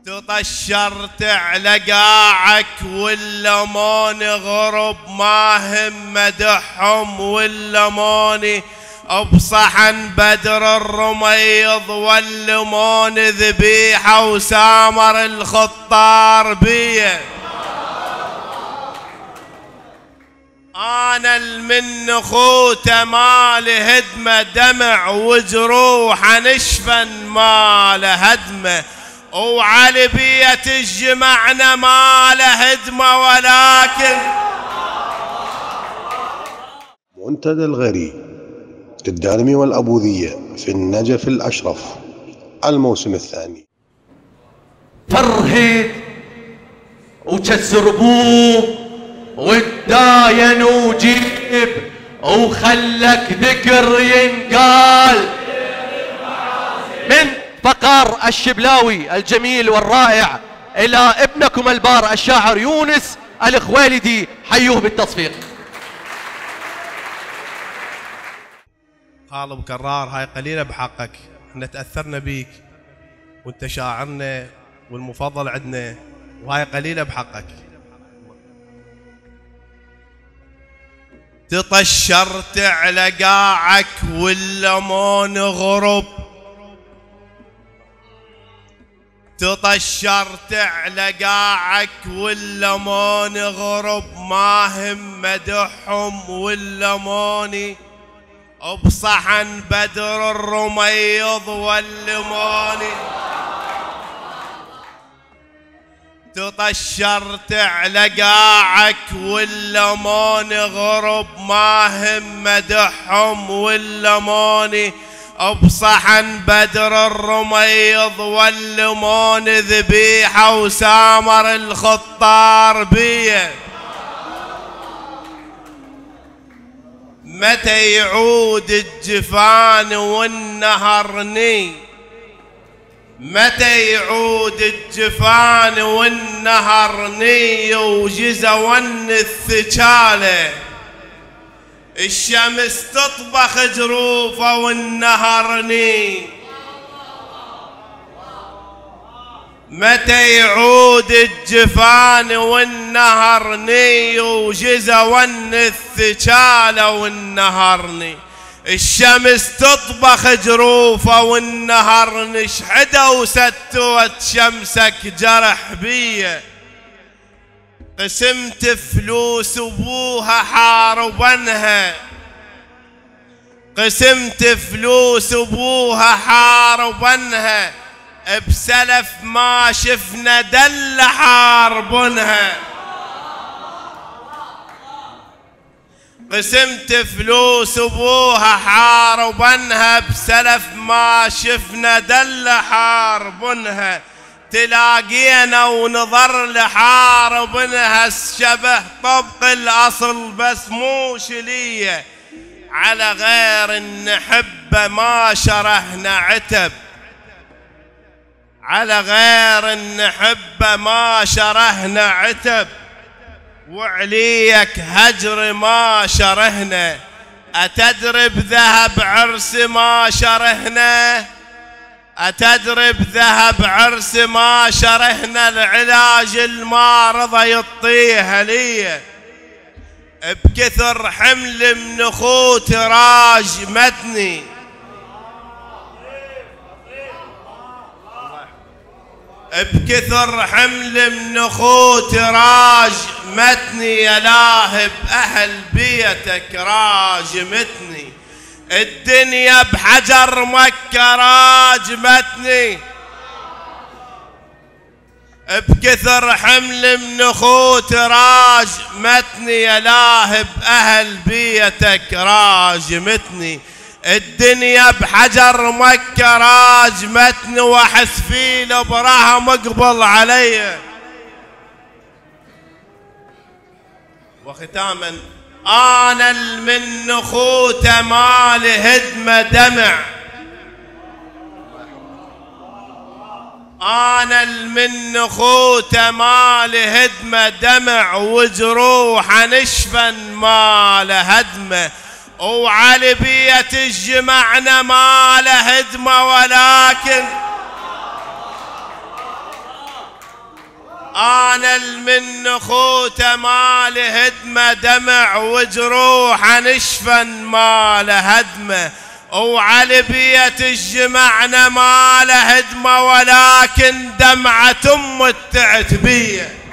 تطشرت على قاعك واللمون غرب ما هم مدحهم واللموني بصحن بدر الرميض واللمون ذبيحة وسامر الخطار بيه. أنا المن خوته مال هدمة دمع وجروح نشفا مال هدمه وعلى بية الجمعنا مال هدمة ولكن منتدى الغري للدارمي والأبوذية في النجف الأشرف الموسم الثاني. فرهد وتسربوه والداين وجيب وخلك ذكر ينقال من فقر الشبلاوي الجميل والرائع إلى ابنكم البار الشاعر يونس الخويلدي. حيوه بالتصفيق. خالد كرار هاي قليلة بحقك، احنا تأثرنا بيك وانت شاعرنا والمفضل عندنا وهاي قليلة بحقك. تطشرت على قاعك واللمون غرب، تطشرت على قاعك واللمون غرب ما هم مدحهم واللموني بصحن بدر الرميض واللموني. تطشرت على قاعك واللمون غرب ما هم مدحهم واللموني بصحن بدر الرميض واللمون ذبيحة وسامر الخطار بيه. متى يعود الجفان والنهرني، متى يعود الجفان والنهرني وجزون الثجالة الشمس تطبخ جروفه والنهرني. متى يعود الجفان والنهرني وجزون الثجالة والنهرني الشمس تطبخ جروفه والنهرني شحدة وستوت شمسك جرح بيه. قسمت فلوس ابوها حاربنها، قسمت فلوس ابوها حاربنها بسلف ما شفنا دل حاربنها. قسمت فلوس ابوها حاربنها بسلف ما شفنا دل حاربنها. تلاقينا ونظر لحاربنها الشبه طبق الاصل بس مو شليه على غير النحبه ما شرهنا عتب، على غير النحبه ما شرهنا عتب وعليك هجر ما شرهنا. أتدري بذهب عرس ما شرهنا، أتدري بذهب عرس ما شرهنا العلاج المارضة يطيها لي بكثر حمل من اخوت راج متني. بكثر حمل من اخوت راج متني يا لاهب اهل بيتك راجمتني. الدنيا بحجر مكة راجمتني. بكثر حمل من اخوت راجمتني يا لاهب اهل بيتك راجمتني. الدنيا بحجر مكة راجمتني واحس في لبرها مقبل علي. وختاما انا المن اخوته مال هدمه دمع، انا المن اخوته مال هدمه دمع وجروح نشفا مال هدمه وعلى بية الجمعنا مال هدمه ولكن انا من نخوته ما له هدمه، دمع وجروح نشفا ما له هدمه، وعلى بيت الجمعنا ما له هدمه ولكن دمعة ام التعتبيه.